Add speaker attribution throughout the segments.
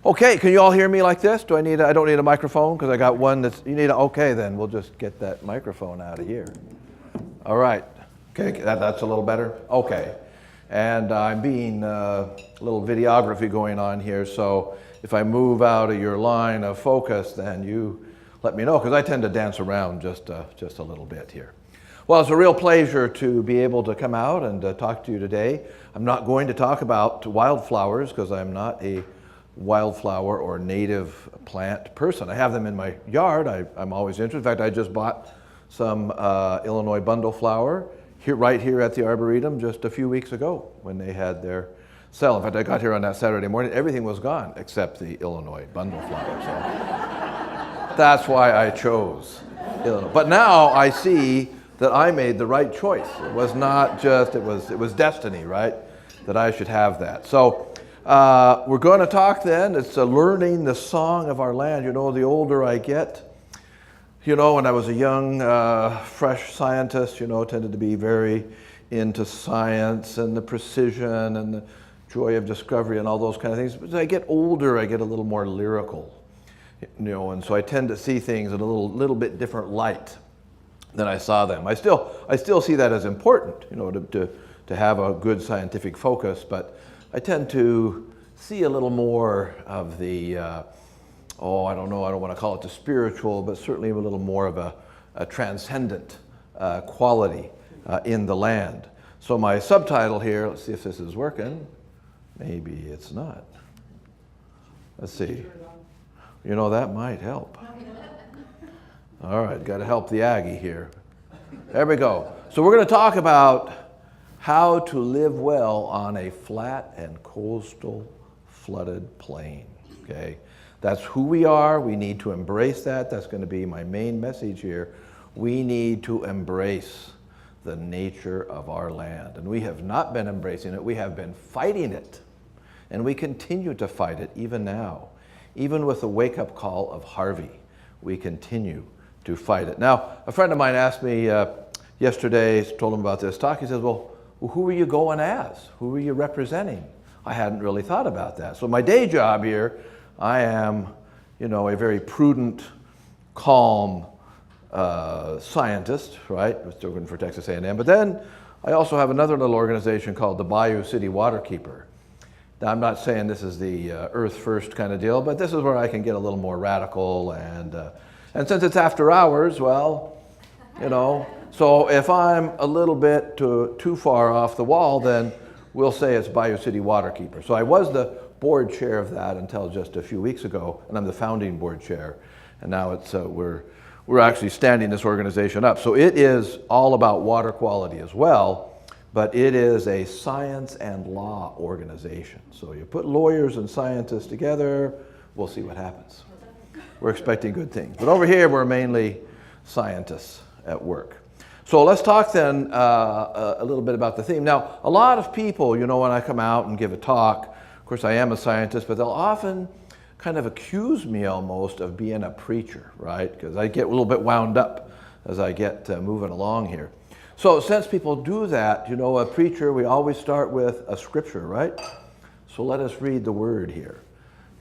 Speaker 1: Okay, can you all hear me like this? I don't need a microphone because I got one okay, then we'll just get that microphone out of here. All right, okay, that's a little better? Okay, and I'm being a little videography going on here, so if I move out of your line of focus, then you let me know, because I tend to dance around just a little bit here. Well, it's a real pleasure to be able to come out and talk to you today. I'm not going to talk about wildflowers because I'm not a wildflower or native plant person. I have them in my yard. I'm always interested. In fact, I just bought some Illinois bundleflower right here at the Arboretum just a few weeks ago when they had their sale. In fact, I got here on that Saturday morning. Everything was gone except the Illinois bundleflower. So that's why I chose Illinois. But now I see that I made the right choice. It was not just, it was destiny, right? That I should have that. So we're going to talk then, it's learning the song of our land. You know, the older I get, you know, when I was a young, fresh scientist, you know, tended to be very into science and the precision and the joy of discovery and all those kind of things. But as I get older, I get a little more lyrical, you know, and so I tend to see things in a little bit different light than I saw them. I still see that as important, you know, to have a good scientific focus, but I tend to see a little more of the, I don't know, I don't want to call it the spiritual, but certainly a little more of a transcendent quality in the land. So my subtitle here, let's see if this is working. Maybe it's not. Let's see. You know, that might help. All right, got to help the Aggie here. There we go. So we're going to talk about how to live well on a flat and coastal flooded plain, okay? That's who we are. We need to embrace that. That's going to be my main message here. We need to embrace the nature of our land. And we have not been embracing it. We have been fighting it. And we continue to fight it even now. Even with the wake-up call of Harvey, we continue to fight it. Now, a friend of mine asked me yesterday, told him about this talk. He says, well, who are you going as? Who are you representing? I hadn't really thought about that. So my day job here, I am, you know, a very prudent, calm scientist, right? I was working for Texas A&M. But then I also have another little organization called the Bayou City Waterkeeper. Now, I'm not saying this is the Earth First kind of deal, but this is where I can get a little more radical. And since it's after hours, well, you know, so if I'm a little bit too far off the wall, then we'll say it's Bayou City Waterkeeper. So I was the board chair of that until just a few weeks ago, and I'm the founding board chair. And now it's we're actually standing this organization up. So it is all about water quality as well, but it is a science and law organization. So you put lawyers and scientists together, we'll see what happens. We're expecting good things. But over here, we're mainly scientists at work. So let's talk then a little bit about the theme. Now, a lot of people, you know, when I come out and give a talk, of course I am a scientist, but they'll often kind of accuse me almost of being a preacher, right? Because I get a little bit wound up as I get moving along here. So since people do that, you know, a preacher, we always start with a scripture, right? So let us read the word here.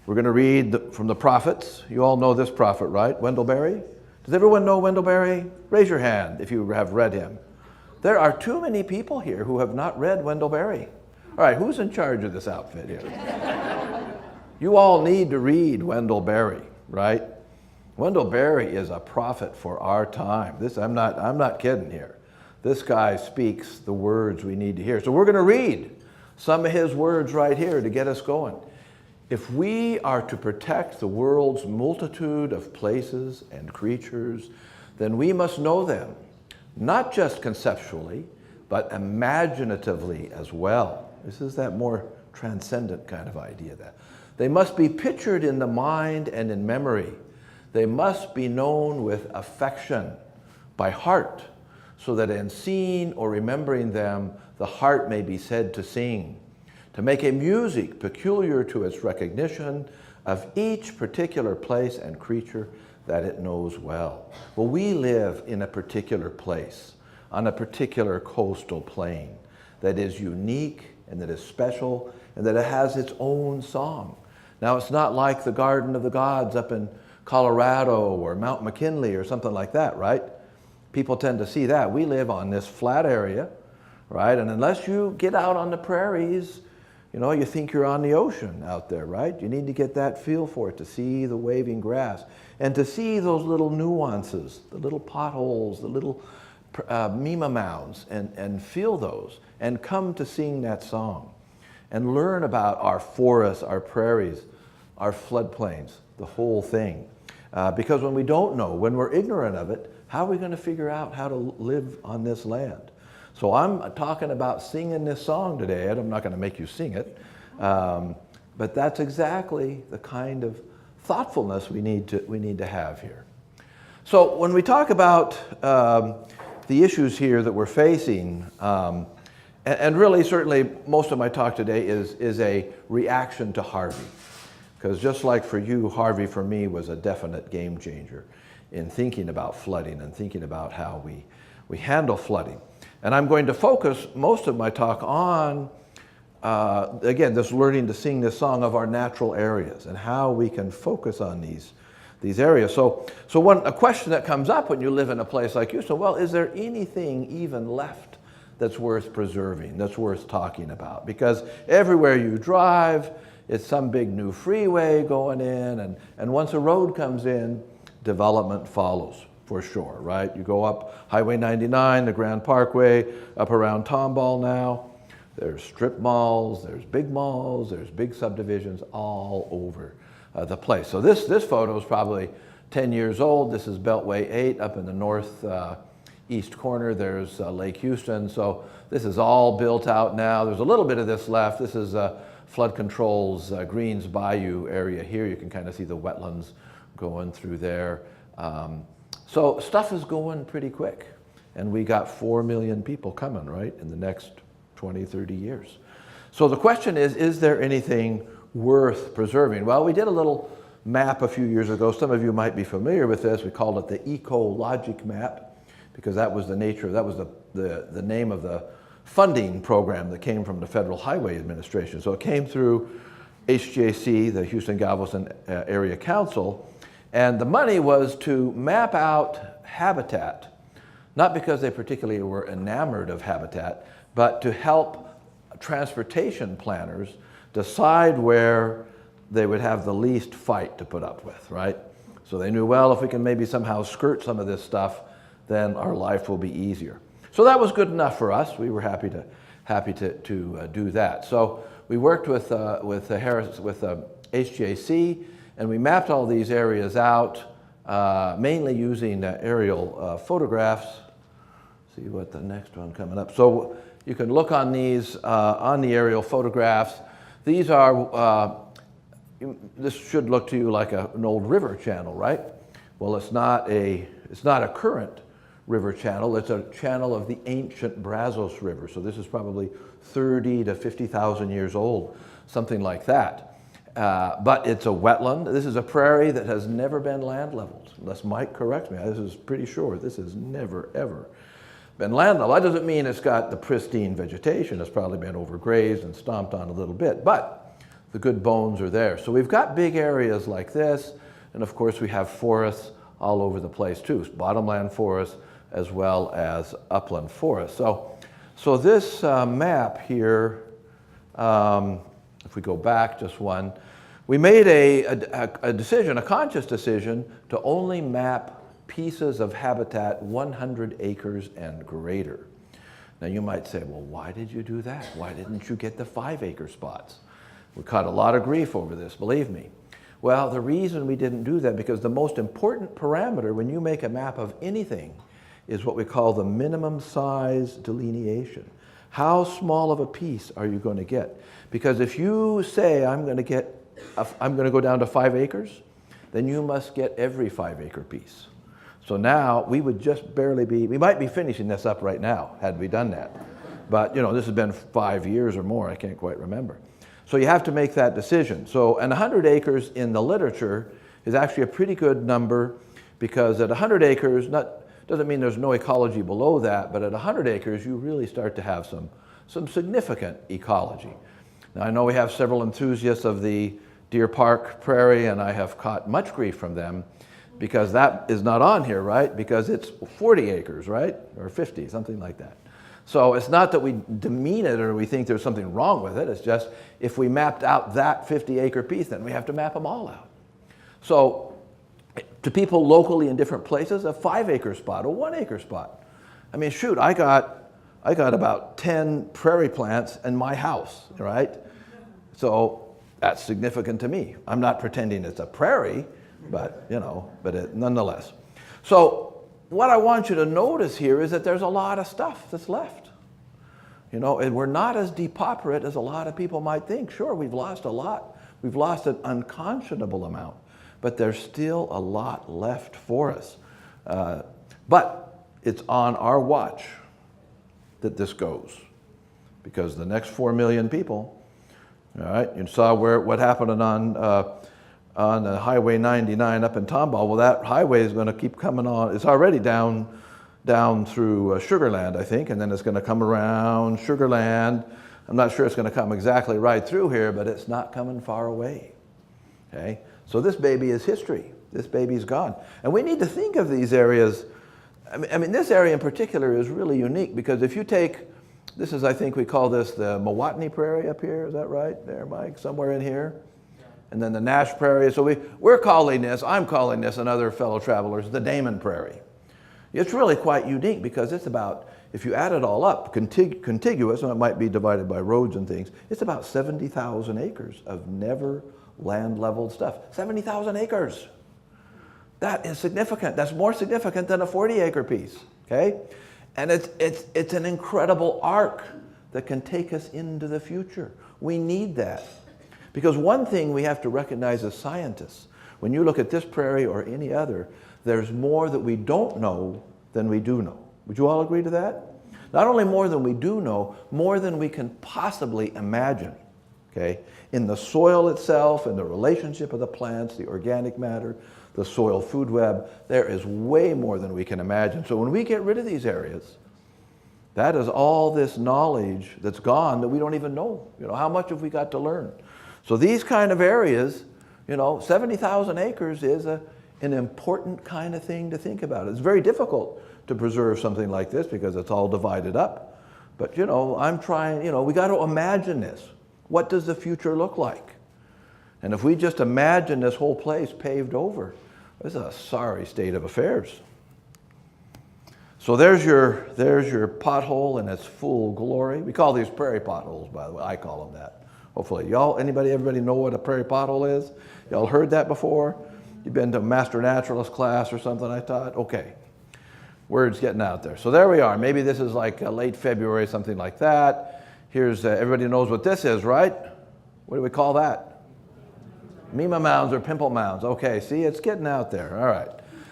Speaker 1: We're going to read from the prophets. You all know this prophet, right? Wendell Berry. Does everyone know Wendell Berry? Raise your hand if you have read him. There are too many people here who have not read Wendell Berry. All right, who's in charge of this outfit here? You all need to read Wendell Berry, right? Wendell Berry is a prophet for our time. I'm not kidding here. This guy speaks the words we need to hear. So we're going to read some of his words right here to get us going. If we are to protect the world's multitude of places and creatures, then we must know them, not just conceptually, but imaginatively as well. This is that more transcendent kind of idea that they must be pictured in the mind and in memory. They must be known with affection by heart, so that in seeing or remembering them, the heart may be said to sing, to make a music peculiar to its recognition of each particular place and creature that it knows well. Well, we live in a particular place, on a particular coastal plain that is unique and that is special and that it has its own song. Now, it's not like the Garden of the Gods up in Colorado or Mount McKinley or something like that, right? People tend to see that. We live on this flat area, right? And unless you get out on the prairies, you know, you think you're on the ocean out there, right? You need to get that feel for it, to see the waving grass and to see those little nuances, the little potholes, the little mima mounds, and feel those and come to sing that song and learn about our forests, our prairies, our floodplains, the whole thing. Because when we don't know, when we're ignorant of it, how are we going to figure out how to live on this land? So I'm talking about singing this song today. I'm not going to make you sing it, but that's exactly the kind of thoughtfulness we need to have here. So when we talk about the issues here that we're facing, and really certainly most of my talk today is a reaction to Harvey. Because just like for you, Harvey for me was a definite game changer in thinking about flooding and thinking about how we handle flooding. And I'm going to focus most of my talk on, again, this learning to sing this song of our natural areas and how we can focus on these areas. So a question that comes up when you live in a place like Houston, well, is there anything even left that's worth preserving, that's worth talking about? Because everywhere you drive, it's some big new freeway going in, and once a road comes in, development follows for sure, right? You go up Highway 99, the Grand Parkway, up around Tomball now. There's strip malls, there's big subdivisions all over the place. So this photo is probably 10 years old. This is Beltway 8 up in the north east corner. There's Lake Houston. So this is all built out now. There's a little bit of this left. This is Flood Control's Greens Bayou area here. You can kind of see the wetlands going through there. So stuff is going pretty quick. And we got 4 million people coming, right, in the next 20, 30 years. So the question is there anything worth preserving? Well, we did a little map a few years ago. Some of you might be familiar with this. We called it the ecologic map because that was the name of the funding program that came from the Federal Highway Administration. So it came through HGAC, the Houston Galveston Area Council, and the money was to map out habitat, not because they particularly were enamored of habitat, but to help transportation planners decide where they would have the least fight to put up with, right? So they knew, well, if we can maybe somehow skirt some of this stuff, then our life will be easier. So that was good enough for us. We were happy to do that. So we worked with HGAC, and we mapped all these areas out, mainly using aerial photographs. See what the next one coming up. So you can look on these on the aerial photographs. These are this should look to you like an old river channel, right? Well, it's not a current river channel. It's a channel of the ancient Brazos River. So this is probably 30 to 50,000 years old, something like that. But it's a wetland. This is a prairie that has never been land leveled, unless Mike corrects me. This is pretty sure. This has never, ever been land leveled. That doesn't mean it's got the pristine vegetation. It's probably been overgrazed and stomped on a little bit, but the good bones are there. So we've got big areas like this, and of course we have forests all over the place too, bottomland forests as well as upland forests. So this map here, if we go back just one, we made a decision, a conscious decision, to only map pieces of habitat 100 acres and greater. Now you might say, well, why did you do that? Why didn't you get the 5-acre spots? We caught a lot of grief over this, believe me. Well, the reason we didn't do that, because the most important parameter when you make a map of anything is what we call the minimum size delineation. How small of a piece are you going to get? Because if you say, I'm going to go down to 5 acres, then you must get every 5-acre piece. So now we would just barely we might be finishing this up right now had we done that. But you know, this has been 5 years or more, I can't quite remember. So you have to make that decision. So, and 100 acres in the literature is actually a pretty good number, because at 100 acres, doesn't mean there's no ecology below that, but at 100 acres you really start to have some significant ecology. Now I know we have several enthusiasts of the Deer Park Prairie, and I have caught much grief from them because that is not on here, right? Because it's 40 acres, right? Or 50, something like that. So it's not that we demean it or we think there's something wrong with it. It's just if we mapped out that 50-acre piece, then we have to map them all out. So to people locally in different places, a 5-acre spot, a 1-acre spot. I mean, shoot, I got about 10 prairie plants in my house, right? So that's significant to me. I'm not pretending it's a prairie, but nonetheless. So what I want you to notice here is that there's a lot of stuff that's left. And we're not as depauperate as a lot of people might think. Sure, we've lost a lot. We've lost an unconscionable amount, but there's still a lot left for us. But it's on our watch that this goes, because the next 4 million people, all right, you saw what happened on Highway 99 up in Tomball. Well, that highway is going to keep coming on. It's already down through Sugar Land, I think, and then it's going to come around Sugar Land. I'm not sure it's going to come exactly right through here, but it's not coming far away. Okay, so this baby is history. This baby's gone, and we need to think of these areas. I mean, this area in particular is really unique because if you take, this is, I think we call this the Mowatney Prairie up here. Is that right there, Mike? Somewhere in here. And then the Nash Prairie. So I'm calling this, and other fellow travelers, the Damon Prairie. It's really quite unique because it's about, if you add it all up, contiguous, and it might be divided by roads and things, it's about 70,000 acres of never land-leveled stuff. 70,000 acres. That is significant. That's more significant than a 40-acre piece, okay? And it's an incredible arc that can take us into the future. We need that. Because one thing we have to recognize as scientists, when you look at this prairie or any other, there's more that we don't know than we do know. Would you all agree to that? Not only more than we do know, more than we can possibly imagine, okay? In the soil itself, in the relationship of the plants, the organic matter, the soil food web, there is way more than we can imagine. So when we get rid of these areas, that is all this knowledge that's gone that we don't even know. How much have we got to learn? So these kind of areas, 70,000 acres is an important kind of thing to think about. It's very difficult to preserve something like this because it's all divided up. But, I'm trying, we got to imagine this. What does the future look like? And if we just imagine this whole place paved over, this is a sorry state of affairs. So there's your pothole in its full glory. We call these prairie potholes, by the way. I call them that. Hopefully, everybody know what a prairie pothole is? Y'all heard that before? You've been to a master naturalist class or something I taught? Okay. Word's getting out there. So there we are. Maybe this is like late February, something like that. Here's, everybody knows what this is, right? What do we call that? Mima mounds or pimple mounds. Okay, see, it's getting out there. All right.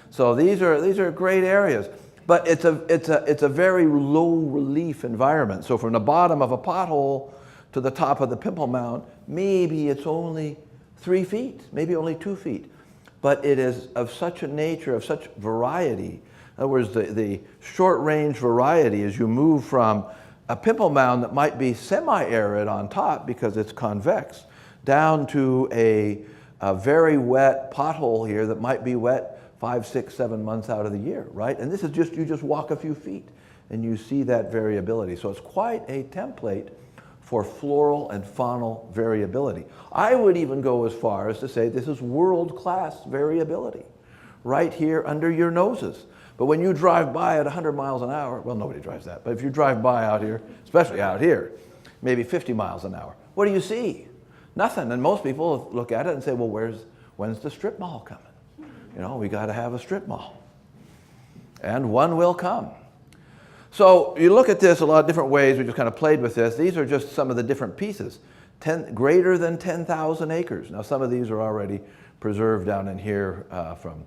Speaker 1: So these are great areas. But it's a very low relief environment. So from the bottom of a pothole to the top of the pimple mound, maybe it's only 3 feet, maybe only 2 feet. But it is of such a nature, of such variety. In other words, the short-range variety as you move from a pimple mound that might be semi-arid on top because it's convex, down to a very wet pothole here that might be wet 5, 6, 7 months out of the year, right? And this is just, you just walk a few feet and you see that variability. So it's quite a template for floral and faunal variability. I would even go as far as to say this is world-class variability right here under your noses. But when you drive by at 100 miles an hour, well, nobody drives that, but if you drive by out here, especially out here, maybe 50 miles an hour, what do you see? Nothing. And most people look at it and say, well, when's the strip mall coming? We got to have a strip mall. And one will come. So you look at this a lot of different ways. We just kind of played with this. These are just some of the different pieces. Greater than 10,000 acres. Now, some of these are already preserved down in here from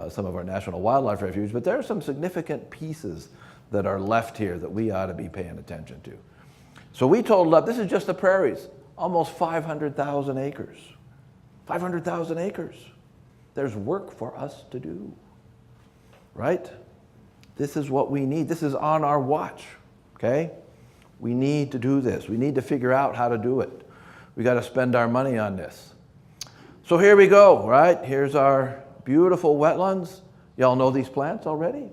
Speaker 1: some of our national wildlife refuge, but there are some significant pieces that are left here that we ought to be paying attention to. So we totaled up, this is just the prairies, almost 500,000 acres. 500,000 acres. There's work for us to do, right? This is what we need. This is on our watch, okay? We need to do this. We need to figure out how to do it. We got to spend our money on this. So here we go, right? Here's our beautiful wetlands. Y'all know these plants already?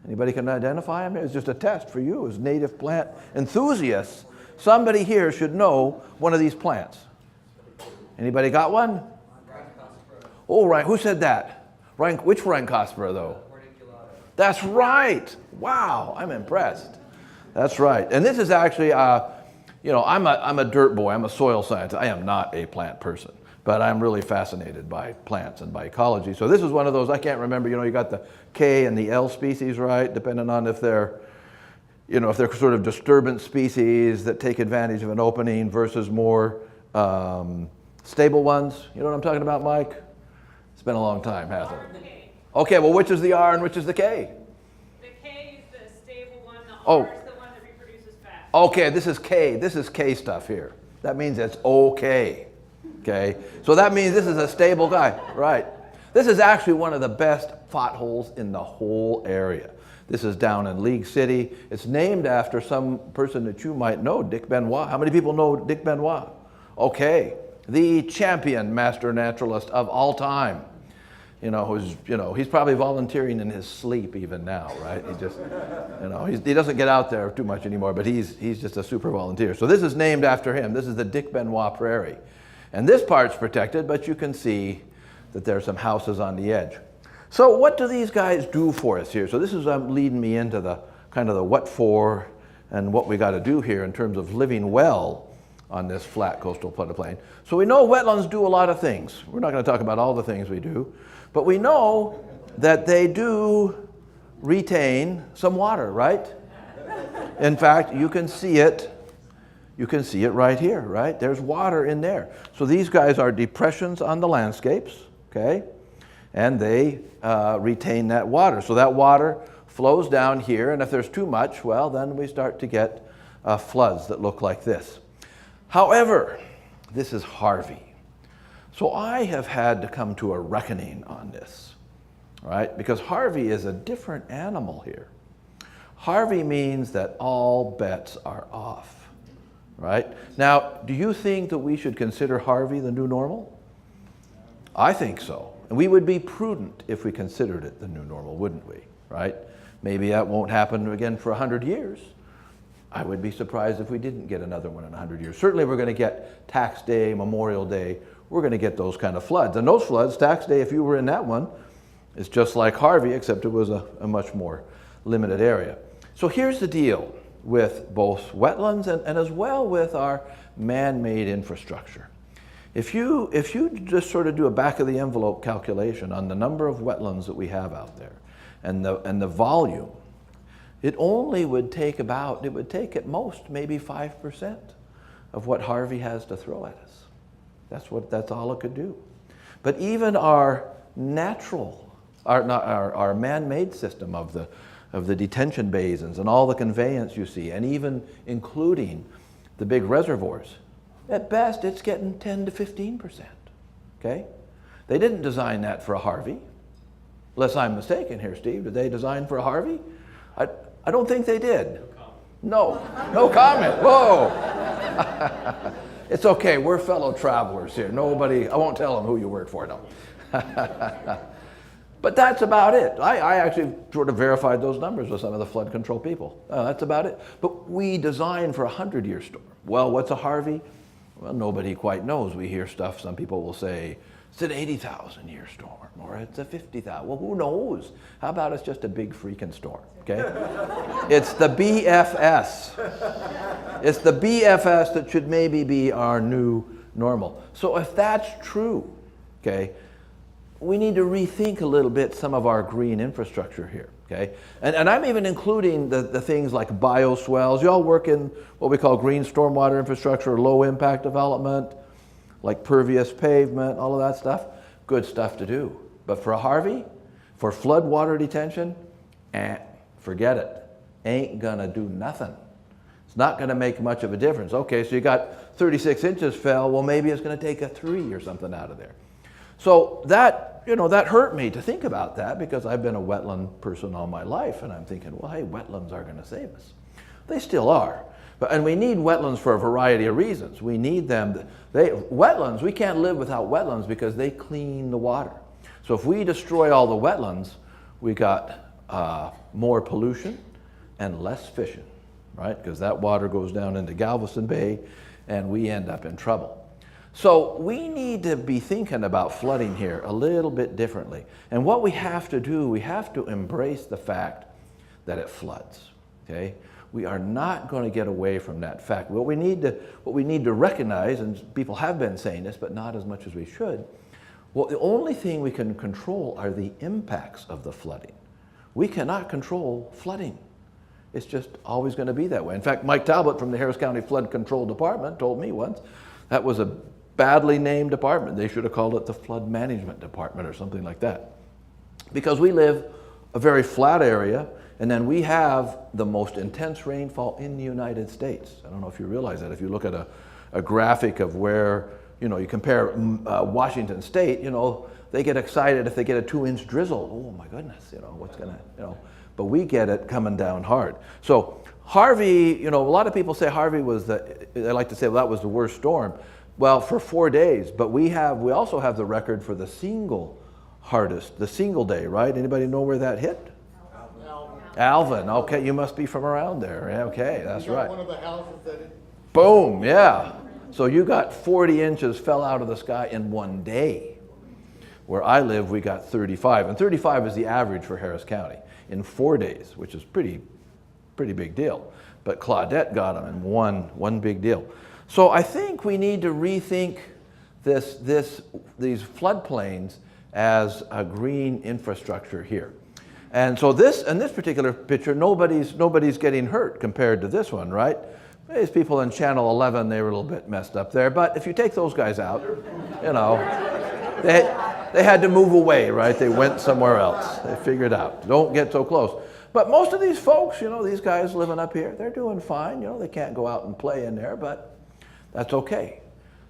Speaker 1: Anybody can identify them? It's just a test for you as native plant enthusiasts. Somebody here should know one of these plants. Anybody got one? Oh, right. Who said that? Which Rhynchospora, though? That's right. Wow, I'm impressed. That's right. And this is actually, you know, I'm a dirt boy. I'm a soil scientist. I am not a plant person, but I'm really fascinated by plants and by ecology. So this is one of those, I can't remember, you know, you got the K and the L species, right? Depending on if they're, you know, if they're sort of disturbance species that take advantage of an opening versus more stable ones. You know what I'm talking about, Mike? It's been a long time, hasn't it? Okay, well, which is the R and which is the K?
Speaker 2: The K is the stable one, the R is the one that reproduces fast.
Speaker 1: Okay, this is K. This is K stuff here. That means it's okay. Okay, so that means this is a stable guy, right? This is actually one of the best potholes in the whole area. This is down in League City. It's named after some person that you might know, Dick Benoit. How many people know Dick Benoit? Okay, the champion master naturalist of all time. You know, he's probably volunteering in his sleep even now, right? He just, you know, he doesn't get out there too much anymore, but he's just a super volunteer. So this is named after him. This is the Dick Benoit Prairie. And this part's protected, but you can see that there are some houses on the edge. So what do these guys do for us here? So this is leading me into the kind of the what for and what we got to do here in terms of living well on this flat coastal floodplain. So we know wetlands do a lot of things. We're not going to talk about all the things we do, but we know that they do retain some water, right? In fact, you can see it. You can see it right here, right? There's water in there. So these guys are depressions on the landscapes, okay? And they retain that water. So that water flows down here, and if there's too much, well, then we start to get floods that look like this. However, this is Harvey. So I have had to come to a reckoning on this, right? Because Harvey is a different animal here. Harvey means that all bets are off, right? Now, do you think that we should consider Harvey the new normal? I think so. And we would be prudent if we considered it the new normal, wouldn't we, right? Maybe that won't happen again for 100 years. I would be surprised if we didn't get another one in 100 years. Certainly we're going to get Tax Day, Memorial Day. We're going to get those kind of floods. And those floods, Tax Day, if you were in that one, is just like Harvey, except it was a much more limited area. So here's the deal with both wetlands and as well with our man-made infrastructure. If you just sort of do a back of the envelope calculation on the number of wetlands that we have out there and the volume, it only would take it would take at most maybe 5% of what Harvey has to throw at us. That's all it could do. But even our our man-made system of the detention basins and all the conveyance you see, and even including the big reservoirs, at best it's getting 10 to 15%, okay? They didn't design that for a Harvey. Unless I'm mistaken here, Steve, did they design for a Harvey? I don't think they did. No comment. Whoa. It's okay, we're fellow travelers here. I won't tell them who you work for, no. But that's about it. I actually sort of verified those numbers with some of the flood control people. That's about it. But we designed for a 100-year storm. Well, what's a Harvey? Well, nobody quite knows. We hear stuff, some people will say, it's an 80,000-year storm, or it's a 50,000. Well, who knows? How about it's just a big freaking storm, okay? It's the BFS. It's the BFS that should maybe be our new normal. So if that's true, okay, we need to rethink a little bit some of our green infrastructure here, okay? And I'm even including the things like bioswales. Y'all work in what we call green stormwater infrastructure, low impact development, like pervious pavement, all of that stuff. Good stuff to do. But for a Harvey, for flood water detention, forget it. Ain't gonna do nothing. It's not gonna make much of a difference. Okay, so you got 36 inches fell, well maybe it's gonna take a 3 or something out of there. So that hurt me to think about that because I've been a wetland person all my life and I'm thinking, well, hey, wetlands are gonna save us. They still are. And we need wetlands for a variety of reasons. We need them. Wetlands, we can't live without wetlands because they clean the water. So if we destroy all the wetlands, we got more pollution and less fishing, right? Because that water goes down into Galveston Bay and we end up in trouble. So we need to be thinking about flooding here a little bit differently. And what we have to do, we have to embrace the fact that it floods, okay? We are not going to get away from that fact. What we need to recognize, and people have been saying this, but not as much as we should, well, the only thing we can control are the impacts of the flooding. We cannot control flooding. It's just always going to be that way. In fact, Mike Talbot from the Harris County Flood Control Department told me once that was a badly named department. They should have called it the Flood Management Department or something like that. Because we live a very flat area, and then we have the most intense rainfall in the United States. I don't know if you realize that. If you look at a graphic of where, you compare Washington State, they get excited if they get a 2-inch drizzle. Oh my goodness, what's gonna, but we get it coming down hard. So Harvey, a lot of people say Harvey was they like to say, well, that was the worst storm. Well, for 4 days, but we also have the record for the single day, right? Anybody know where that hit? Alvin. Okay, you must be from around there. Okay, that's right.
Speaker 3: One of the houses that it...
Speaker 1: Boom, yeah. So you got 40 inches fell out of the sky in 1 day. Where I live, we got 35. And 35 is the average for Harris County in 4 days, which is pretty big deal. But Claudette got them in one big deal. So I think we need to rethink these floodplains as a green infrastructure here. And so in this particular picture, nobody's getting hurt compared to this one, right? These people in Channel 11, they were a little bit messed up there. But if you take those guys out, they had to move away, right? They went somewhere else. They figured out, don't get so close. But most of these folks, these guys living up here, they're doing fine. They can't go out and play in there, but that's okay.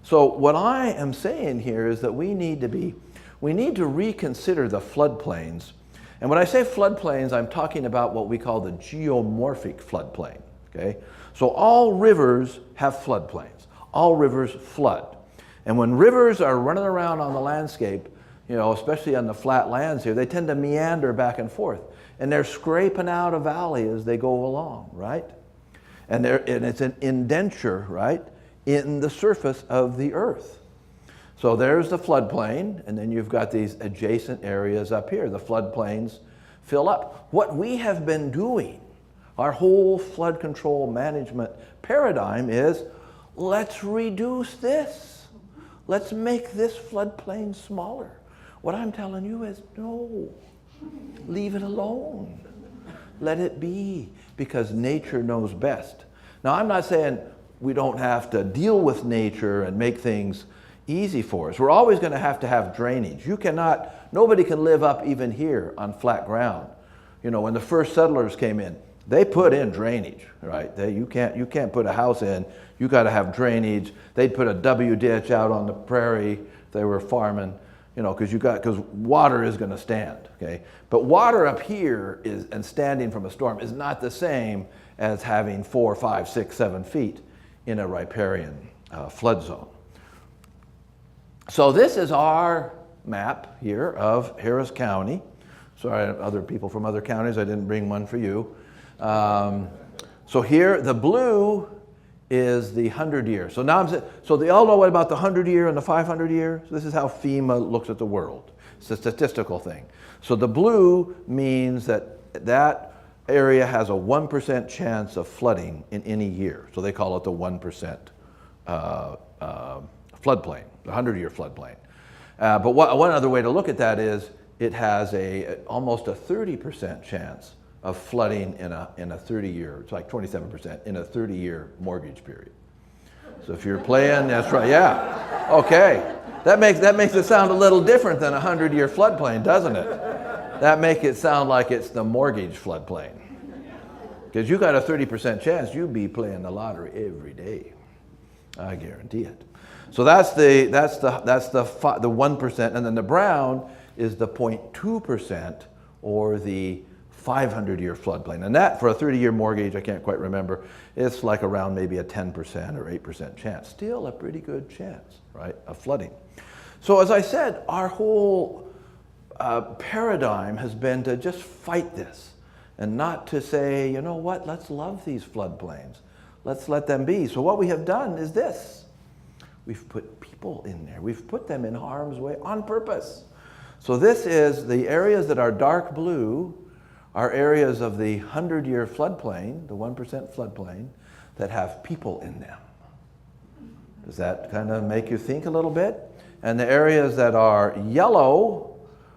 Speaker 1: So what I am saying here is that we need to reconsider the floodplains. And when I say floodplains, I'm talking about what we call the geomorphic floodplain, okay? So all rivers have floodplains. All rivers flood. And when rivers are running around on the landscape, especially on the flat lands here, they tend to meander back and forth. And they're scraping out a valley as they go along, right? And it's an indenture, right, in the surface of the earth. So there's the floodplain, and then you've got these adjacent areas up here. The floodplains fill up. What we have been doing, our whole flood control management paradigm is, let's reduce this. Let's make this floodplain smaller. What I'm telling you is, no, leave it alone. Let it be, because nature knows best. Now, I'm not saying we don't have to deal with nature and make things easy for us. We're always going to have drainage. Nobody can live up even here on flat ground. When the first settlers came in, they put in drainage, right? You can't put a house in. You got to have drainage. They'd put a W ditch out on the prairie. They were farming, because water is going to stand, okay? But water up here and standing from a storm is not the same as having 4, 5, 6, 7 feet in a riparian flood zone. So this is our map here of Harris County. Sorry, other people from other counties, I didn't bring one for you. So here, the blue is the 100-year. So they all know what about the 100-year and the 500-year? So this is how FEMA looks at the world. It's a statistical thing. So the blue means that area has a 1% chance of flooding in any year. So they call it the 1% floodplain, the 100-year floodplain. But one other way to look at that is it has almost a 30% chance of flooding in a 30-year, it's like 27%, in a 30-year mortgage period. So if you're playing, that's right, yeah. Okay, that makes it sound a little different than a 100-year floodplain, doesn't it? That makes it sound like it's the mortgage floodplain. Because you got a 30% chance you'd be playing the lottery every day. I guarantee it. So that's the 1%, and then the brown is the 0.2% or the 500-year floodplain. And that, for a 30-year mortgage, I can't quite remember, it's like around maybe a 10% or 8% chance. Still a pretty good chance, right, of flooding. So as I said, our whole paradigm has been to just fight this and not to say, you know what, let's love these floodplains. Let's let them be. So what we have done is this. We've put people in there. We've put them in harm's way on purpose. So this is the areas that are dark blue are areas of the 100-year floodplain, the 1% floodplain, that have people in them. Does that kind of make you think a little bit? And the areas that are yellow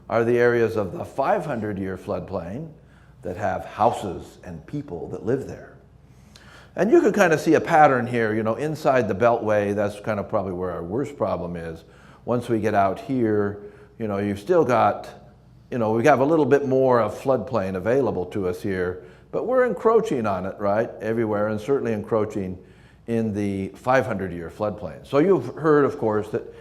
Speaker 1: are the areas of the 500-year floodplain that have houses and people that live there. And you can kind of see a pattern here, you know, inside the beltway, that's kind of probably where our worst problem is. Once we get out here, you know, you've still got, you know, we have a little bit more of floodplain available to us here, but we're encroaching on it, right, everywhere, and certainly encroaching in the 500-year floodplain. So you've heard, of course, that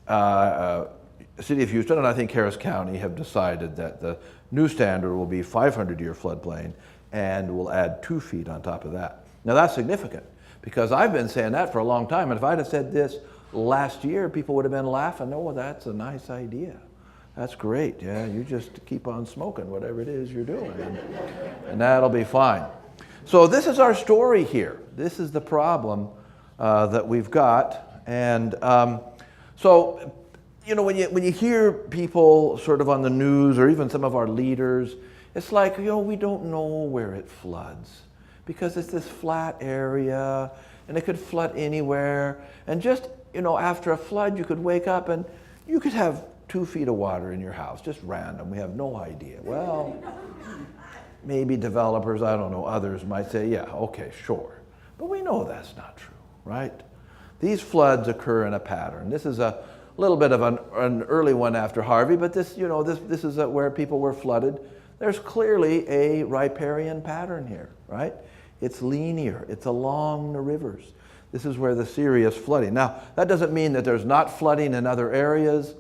Speaker 1: the City of Houston and I think Harris County have decided that the new standard will be 500-year floodplain and we'll add 2 feet on top of that. Now that's significant because I've been saying that for a long time, and if I'd have said this last year, people would have been laughing, oh, that's a nice idea. That's great, yeah, you just keep on smoking whatever it is you're doing, and that'll be fine. So this is our story here. This is the problem that we've got, and so, you know, when you hear people sort of on the news or even some of our leaders, it's like, you know, we don't know where it floods because it's this flat area and it could flood anywhere. And just, you know, after a flood, you could wake up and you could have 2 feet of water in your house, just random. We have no idea. Well, maybe developers, I don't know, others might say, yeah, okay, sure. But we know that's not true, right? These floods occur in a pattern. This is a little bit of an early one after Harvey, but this, you know, this is where people were flooded. There's clearly a riparian pattern here, right? It's linear. It's along the rivers. This is where the serious flooding. Now, that doesn't mean that there's not flooding in other areas,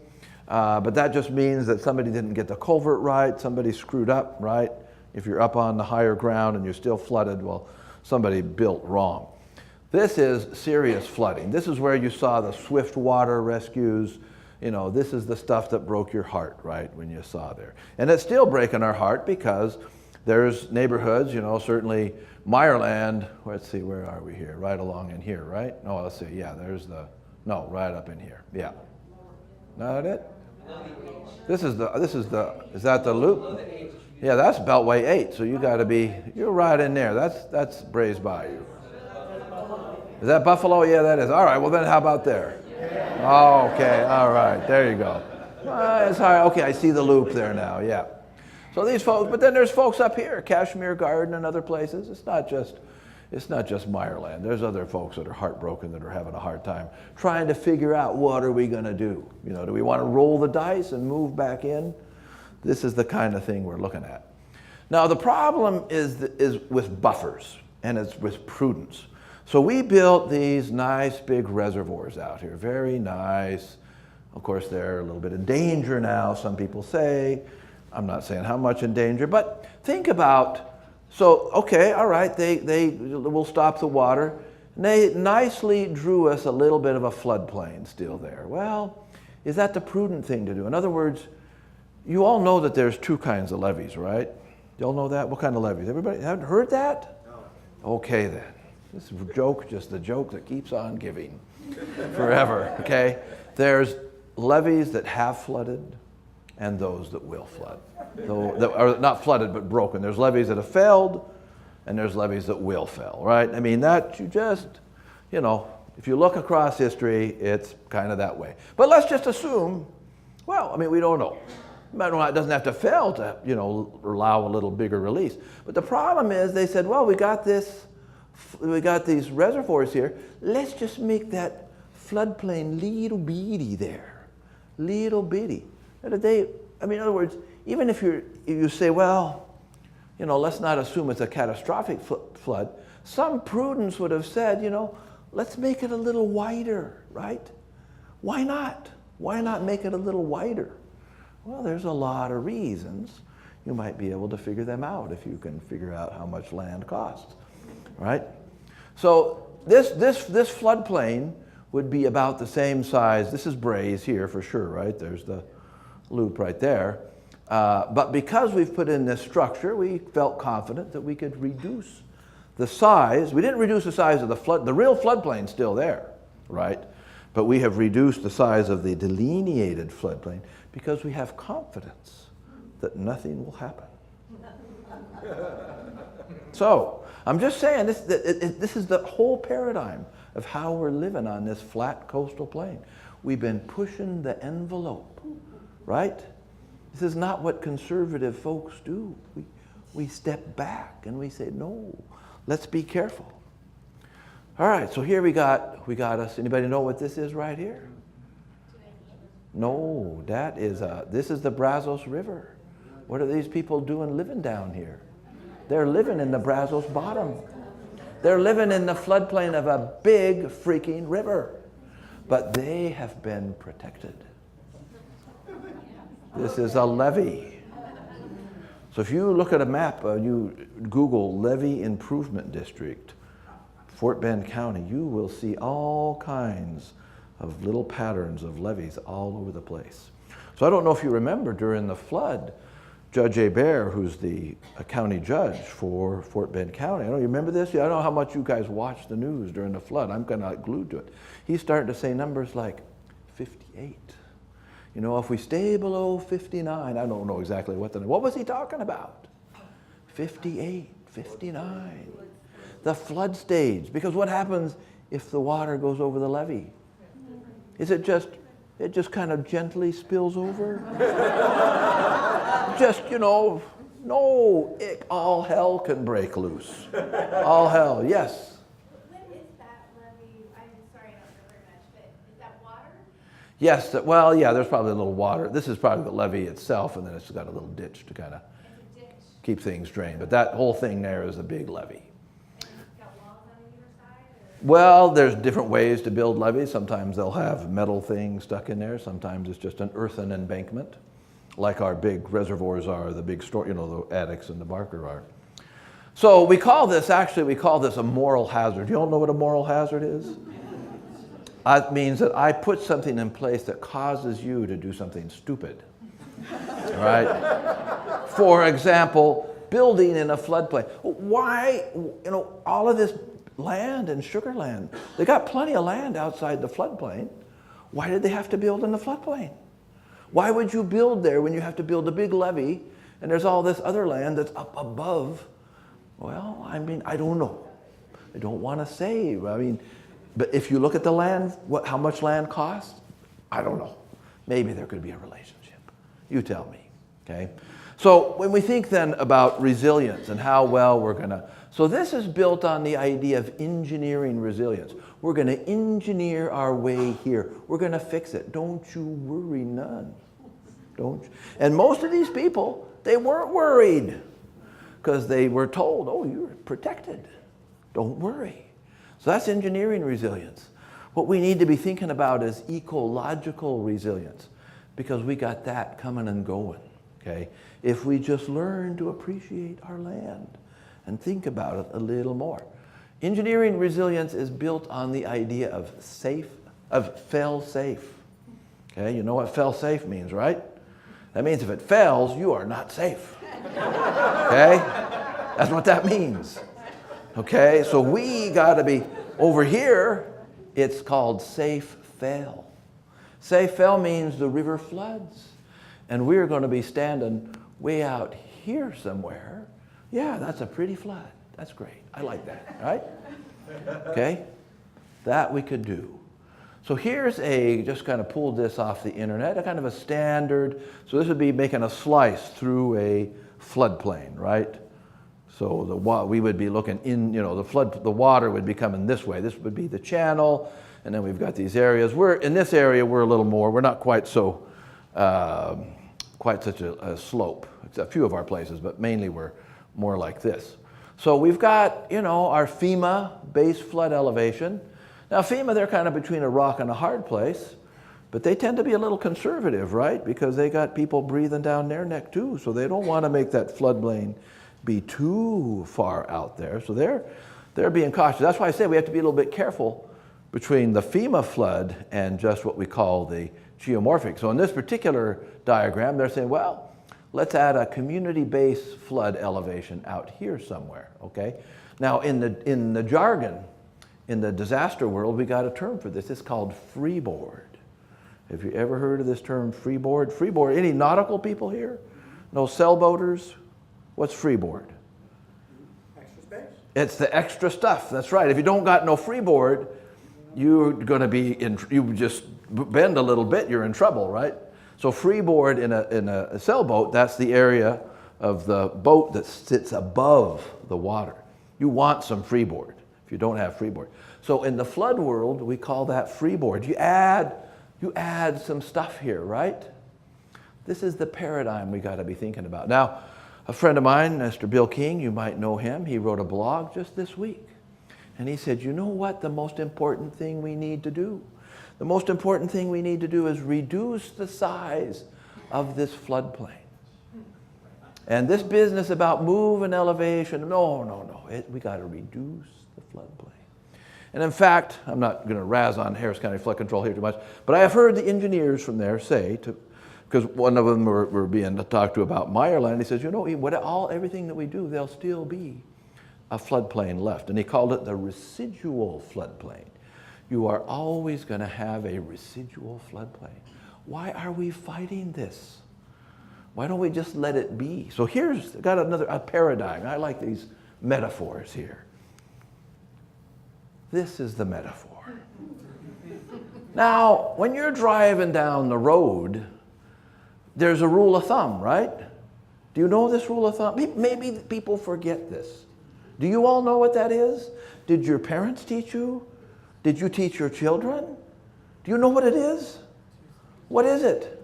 Speaker 1: but that just means that somebody didn't get the culvert right, somebody screwed up, right? If you're up on the higher ground and you're still flooded, well, somebody built wrong. This is serious flooding. This is where you saw the swift water rescues. You know, this is the stuff that broke your heart, right, when you saw there. And it's still breaking our heart because there's neighborhoods, you know, certainly Meyerland, let's see, where are we here? Right along in here, right? Oh, let's see, yeah, there's the, no, right up in here, yeah. Not it? This is is that the loop? Yeah, that's Beltway 8, so you gotta be, you're right in there. That's Brays Bayou. Is that Buffalo? Yeah, that is. All right, well then how about there? Oh, okay, all right, there you go. It's hard. Okay, I see the loop there now, yeah. So these folks, but then there's folks up here, Kashmir Garden and other places. It's not just Meyerland. There's other folks that are heartbroken that are having a hard time trying to figure out what are we gonna do? You know, do we wanna roll the dice and move back in? This is the kind of thing we're looking at. Now the problem is with buffers and it's with prudence. So we built these nice big reservoirs out here, very nice. Of course, they're a little bit in danger now, some people say. I'm not saying how much in danger, but think about, so, okay, all right, they will stop the water. And they nicely drew us a little bit of a floodplain still there. Well, is that the prudent thing to do? In other words, you all know that there's 2 kinds of levees, right? You all know that? What kind of levees? Everybody haven't heard that? No. Okay then. This is a joke, just the joke that keeps on giving forever, okay? There's levees that have flooded and those that will flood. That are not flooded but broken. There's levees that have failed and there's levees that will fail, right? I mean, that you just, you know, if you look across history, it's kind of that way. But let's just assume, well, I mean, we don't know. It doesn't have to fail to, you know, allow a little bigger release. But the problem is they said, well, we got these reservoirs here. Let's just make that floodplain little bitty there, little bitty. I mean, in other words, even if you say, well, you know, let's not assume it's a catastrophic flood. Some prudence would have said, you know, let's make it a little wider, right? Why not? Why not make it a little wider? Well, there's a lot of reasons. You might be able to figure them out if you can figure out how much land costs, right? So this floodplain would be about the same size. This is Braze here for sure, right? There's the loop right there. But because we've put in this structure, we felt confident that we could reduce the size. We didn't reduce the size of the flood. The real floodplain's still there, right? But we have reduced the size of the delineated floodplain because we have confidence that nothing will happen. So, I'm just saying, this is the whole paradigm of how we're living on this flat coastal plain. We've been pushing the envelope, right? This is not what conservative folks do. We step back and we say, no, let's be careful. All right, so here we got us. Anybody know what this is right here? No, this is the Brazos River. What are these people doing living down here? They're living in the Brazos bottom. They're living in the floodplain of a big freaking river. But they have been protected. This is a levee. So if you look at a map, you Google Levee Improvement District, Fort Bend County, you will see all kinds of little patterns of levees all over the place. So I don't know if you remember during the flood, Judge Hebert, who's the county judge for Fort Bend County, I don't know, you remember this? I don't know how much you guys watched the news during the flood. I'm kind of glued to it. He's starting to say numbers like 58. You know, if we stay below 59, I don't know exactly what was he talking about? 58, 59. The flood stage. Because what happens if the water goes over the levee? Is it just kind of gently spills over? Just, you know, no, all hell can break loose. All hell, yes.
Speaker 3: What is that levee? I'm sorry, I don't know very much, but is that water?
Speaker 1: Yes, well, yeah, there's probably a little water. This is probably the levee itself, and then it's got a little ditch to kind of keep things drained. But that whole thing there is a big levee.
Speaker 3: And it's got walls on either side?
Speaker 1: Well, there's different ways to build levees. Sometimes they'll have metal things stuck in there. Sometimes it's just an earthen embankment, like our big reservoirs are, the big store, you know, the Addicks and the Barker are. So we call this a moral hazard. You all know what a moral hazard is? It means that I put something in place that causes you to do something stupid, right? For example, building in a floodplain. Why, you know, all of this land and sugar land, they got plenty of land outside the floodplain. Why did they have to build in the floodplain? Why would you build there when you have to build a big levee and there's all this other land that's up above? Well, I mean, I don't know. I don't want to say. I mean, but if you look at the land, how much land costs? I don't know. Maybe there could be a relationship. You tell me, okay? So when we think then about resilience and how well we're going to, so this is built on the idea of engineering resilience. We're going to engineer our way here. We're going to fix it. Don't you worry none. Don't you? And most of these people, they weren't worried because they were told, oh, you're protected. Don't worry. So that's engineering resilience. What we need to be thinking about is ecological resilience because we got that coming and going, okay? If we just learn to appreciate our land and think about it a little more. Engineering resilience is built on the idea of fail safe. Okay, you know what fail safe means, right? That means if it fails, you are not safe. Okay? That's what that means. Okay, so we gotta be, over here, it's called safe fail. Safe fail means the river floods. And we're gonna be standing way out here somewhere. Yeah, that's a pretty flood. That's great. I like that, right? Okay? That we could do. So here's just kind of pulled this off the internet, a kind of a standard. So this would be making a slice through a floodplain, right? So we would be looking in, you know, the water would be coming this way. This would be the channel, and then we've got these areas. In this area, we're a little more, we're not quite so, quite such a slope. It's a few of our places, but mainly we're more like this. So we've got, you know, our FEMA base flood elevation. Now FEMA, they're kind of between a rock and a hard place. But they tend to be a little conservative, right? Because they got people breathing down their neck too, so they don't want to make that floodplain be too far out there. So they're being cautious. That's why I say we have to be a little bit careful between the FEMA flood and just what we call the geomorphic. So in this particular diagram, they're saying, well, let's add a community-based flood elevation out here somewhere, okay? Now in the jargon, in the disaster world, we got a term for this. It's called freeboard. Have you ever heard of this term, freeboard? Freeboard, any nautical people here? No sailboaters? What's freeboard?
Speaker 4: Extra space.
Speaker 1: It's the extra stuff, that's right. If you don't got no freeboard, you're gonna be you just bend a little bit, you're in trouble, right? So freeboard in a sailboat, that's the area of the boat that sits above the water. You want some freeboard if you don't have freeboard. So in the flood world, we call that freeboard. You add some stuff here, right? This is the paradigm we got to be thinking about. Now, a friend of mine, Mr. Bill King, you might know him, he wrote a blog just this week. And he said, you know what the most important thing we need to do? The most important thing we need to do is reduce the size of this floodplain. And this business about moving elevation, no. We got to reduce the floodplain. And in fact, I'm not going to razz on Harris County Flood Control here too much, but I have heard the engineers from there say, because one of them were being talked to about Meyerland, he says, you know, everything that we do, there'll still be a floodplain left. And he called it the residual floodplain. You are always going to have a residual floodplain. Why are we fighting this? Why don't we just let it be? So here's got a paradigm. I like these metaphors here. This is the metaphor. Now, when you're driving down the road, there's a rule of thumb, right? Do you know this rule of thumb? Maybe people forget this. Do you all know what that is? Did your parents teach you? Did you teach your children? Do you know what it is? What is it?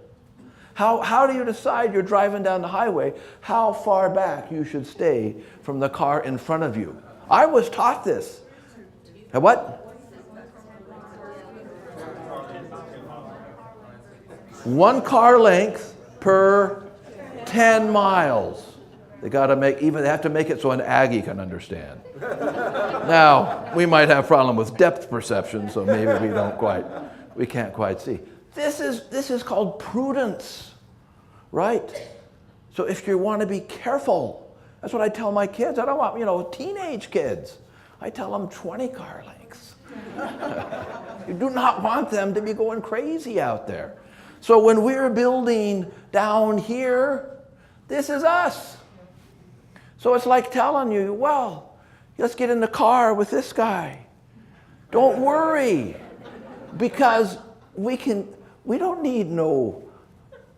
Speaker 1: How do you decide you're driving down the highway how far back you should stay from the car in front of you? I was taught this. What? 1 car length per 10 miles. They have to make it so an Aggie can understand. Now, we might have a problem with depth perception, so maybe we can't quite see. This is called prudence, right? So if you want to be careful, that's what I tell my kids. I don't want, teenage kids. I tell them 20 car lengths. You do not want them to be going crazy out there. So when we're building down here, this is us. So it's like telling you, well, let's get in the car with this guy. Don't worry, because we don't need no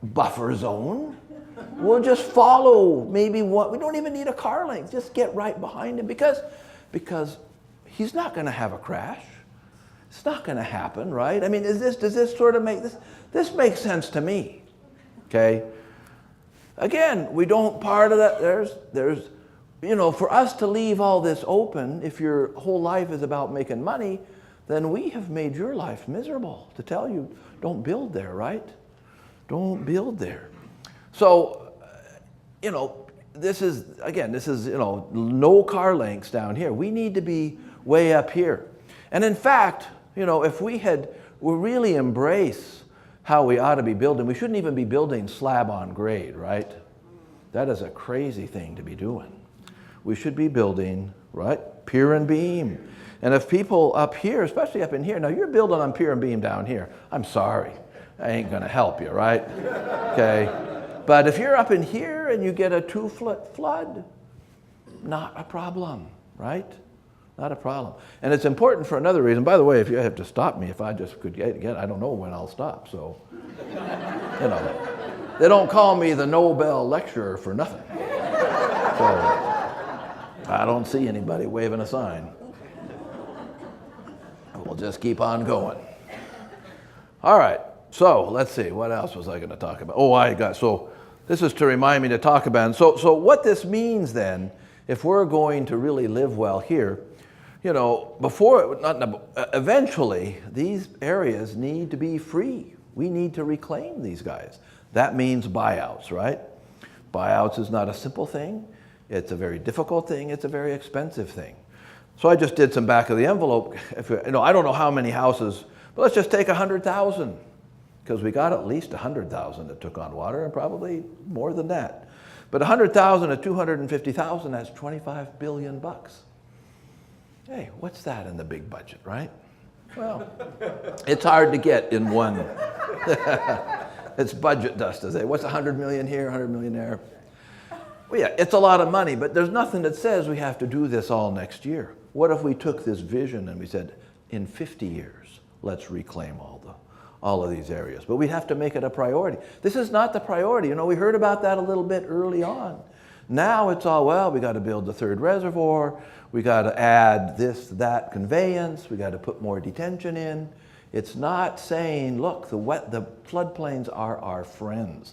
Speaker 1: buffer zone. We'll just follow we don't even need a car length. Just get right behind him because he's not going to have a crash. It's not going to happen, right? I mean, does this sort of make this makes sense to me? Okay. Again, we don't part of that. There's for us to leave all this open, if your whole life is about making money, then we have made your life miserable to tell you, don't build there, right? Don't build there. So, this is no car lengths down here. We need to be way up here. And in fact, if we really embrace how we ought to be building, we shouldn't even be building slab on grade, right? That is a crazy thing to be doing. We should be building, right, pier and beam. And if people up here, especially up in here, now you're building on pier and beam down here, I'm sorry, I ain't gonna help you, right? Okay, but if you're up in here and you get a 2-foot flood, not a problem, right? Not a problem. And it's important for another reason. By the way, if you have to stop me, if I just could get, I don't know when I'll stop, so, they don't call me the Nobel lecturer for nothing. So, I don't see anybody waving a sign. We'll just keep on going. All right, so let's see, what else was I going to talk about? So this is to remind me to talk about. So what this means then, if we're going to really live well here, eventually these areas need to be free. We need to reclaim these guys. That means buyouts, right? Buyouts is not a simple thing. It's a very difficult thing. It's a very expensive thing. So I just did some back of the envelope. I don't know how many houses, but let's just take 100,000, because we got at least 100,000 that took on water, and probably more than that. But 100,000 at 250,000, that's 25 billion bucks. Hey, what's that in the big budget, right? Well, it's hard to get in one. It's budget dust, as they say. What's 100 million here, 100 million there? Well, yeah, it's a lot of money, but there's nothing that says we have to do this all next year. What if we took this vision and we said, in 50 years, let's reclaim all of these areas? But we have to make it a priority. This is not the priority. We heard about that a little bit early on. Now it's all, well, we got to build the third reservoir. We got to add this, that conveyance. We got to put more detention in. It's not saying, look, the floodplains are our friends.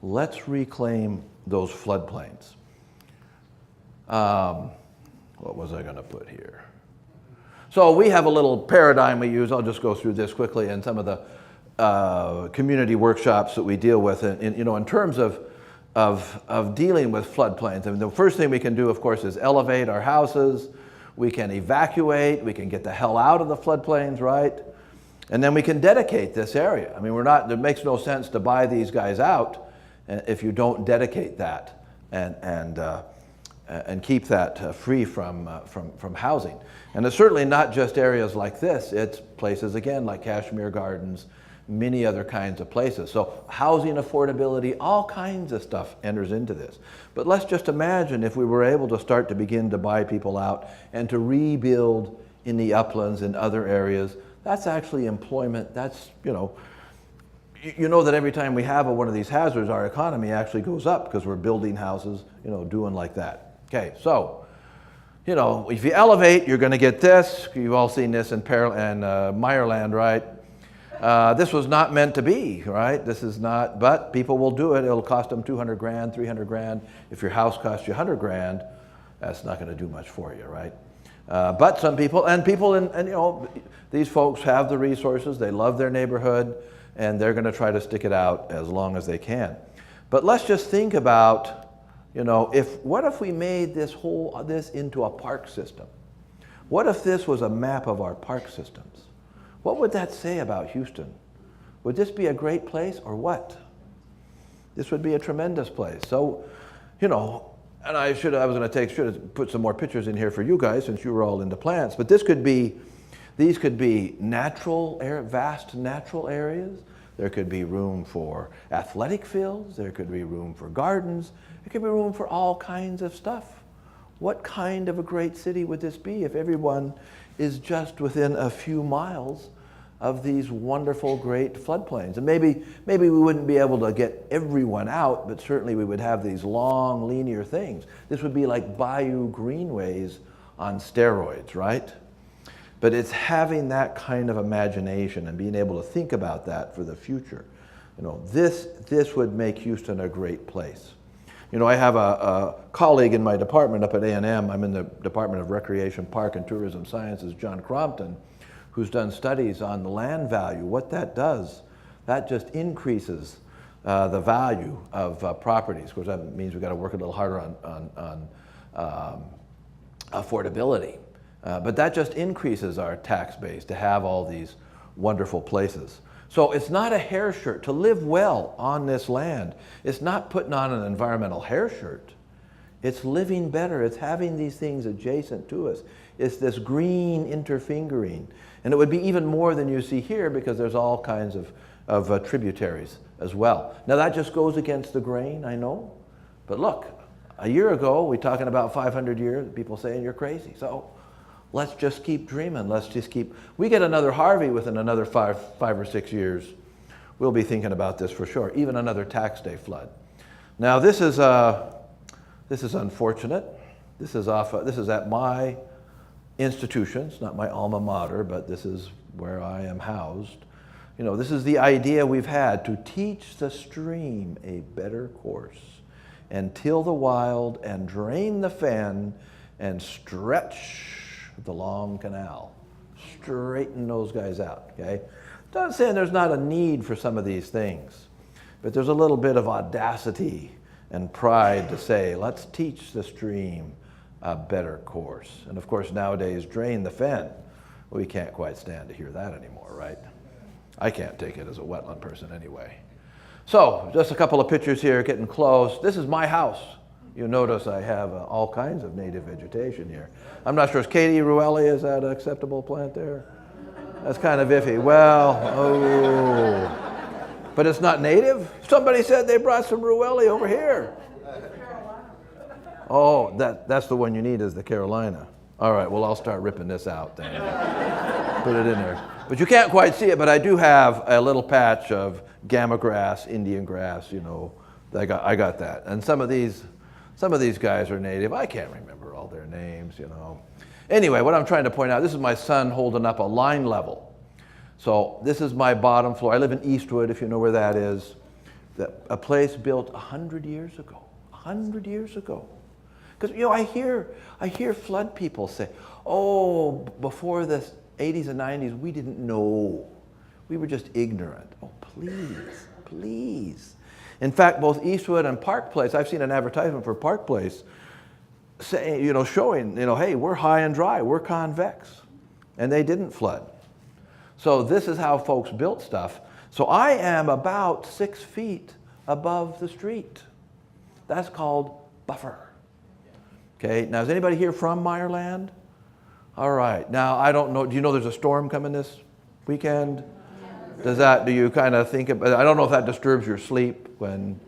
Speaker 1: Let's reclaim those floodplains. What was I going to put here? So we have a little paradigm we use. I'll just go through this quickly in some of the community workshops that we deal with in terms of dealing with floodplains. I mean, the first thing we can do, of course, is elevate our houses. We can evacuate. We can get the hell out of the floodplains, right? And then we can dedicate this area. I mean, it makes no sense to buy these guys out if you don't dedicate that and keep that free from housing. And it's certainly not just areas like this. It's places, again, like Kashmir Gardens, many other kinds of places. So housing affordability, all kinds of stuff enters into this. But let's just imagine if we were able to start to begin to buy people out and to rebuild in the uplands and other areas. That's actually employment. That's, you know that every time we have one of these hazards, our economy actually goes up because we're building houses, doing like that. Okay, so, if you elevate, you're going to get this. You've all seen this in Meyerland, right? This was not meant to be, right? This is not, but people will do it. It'll cost them 200 grand, 300 grand. If your house costs you 100 grand, that's not going to do much for you, right? But some people, these folks have the resources, they love their neighborhood, and they're going to try to stick it out as long as they can. But let's just think about, what if we made this into a park system? What if this was a map of our park systems? What would that say about Houston? Would this be a great place or what? This would be a tremendous place. So, and I should have put some more pictures in here for you guys since you were all into plants. But these could be vast natural areas. There could be room for athletic fields. There could be room for gardens. There could be room for all kinds of stuff. What kind of a great city would this be if everyone is just within a few miles of these wonderful, great floodplains? And maybe we wouldn't be able to get everyone out, but certainly we would have these long, linear things. This would be like bayou greenways on steroids, right? But it's having that kind of imagination and being able to think about that for the future. This would make Houston a great place. I have a colleague in my department up at A&M. I'm in the Department of Recreation, Park, and Tourism Sciences, John Crompton, who's done studies on the land value. What that does, that just increases the value of properties. Of course, that means we've got to work a little harder on affordability. But that just increases our tax base to have all these wonderful places. So it's not a hair shirt. To live well on this land, it's not putting on an environmental hair shirt. It's living better. It's having these things adjacent to us. It's this green interfingering. And it would be even more than you see here because there's all kinds of tributaries as well. Now that just goes against the grain, I know. But look, a year ago, we're talking about 500 years, people saying you're crazy. So let's just keep dreaming. We get another Harvey within another five or 6 years. We'll be thinking about this for sure, even another tax day flood. Now this is unfortunate. This is at my institution. It's not my alma mater, but this is where I am housed. This is the idea we've had to teach the stream a better course and till the wild and drain the fen and stretch the long canal. Straighten those guys out, okay? Not saying there's not a need for some of these things, but there's a little bit of audacity and pride to say, let's teach the stream a better course. And of course, nowadays, drain the fen. We can't quite stand to hear that anymore, right? I can't take it as a wetland person anyway. So, just a couple of pictures here, getting close. This is my house. You notice I have all kinds of native vegetation here. I'm not sure, is Katie Ruelli, is that an acceptable plant there? That's kind of iffy. Well, oh. But it's not native? Somebody said they brought some Ruelli over here. Oh, that's the one you need, is the Carolina. All right, well, I'll start ripping this out then. Put it in there. But you can't quite see it, but I do have a little patch of gamma grass, Indian grass, you know. I got that. And some of these guys are native. I can't remember all their names, you know. Anyway, what I'm trying to point out, this is my son holding up a line level. So this is my bottom floor. I live in Eastwood, if you know where that is. A place built 100 years ago. 100 years ago. Because, you know, I hear flood people say, oh, before the 80s and 90s, we didn't know. We were just ignorant. Oh, please, please. In fact, both Eastwood and Park Place, I've seen an advertisement for Park Place saying, you know, showing, you know, hey, we're high and dry, we're convex. And they didn't flood. So this is how folks built stuff. So I am about 6 feet above the street. That's called buffer. Okay, now is anybody here from Meyerland? All right, now I don't know, do you know there's a storm coming this weekend? Do you kind of think about, I don't know if that disturbs your sleep when,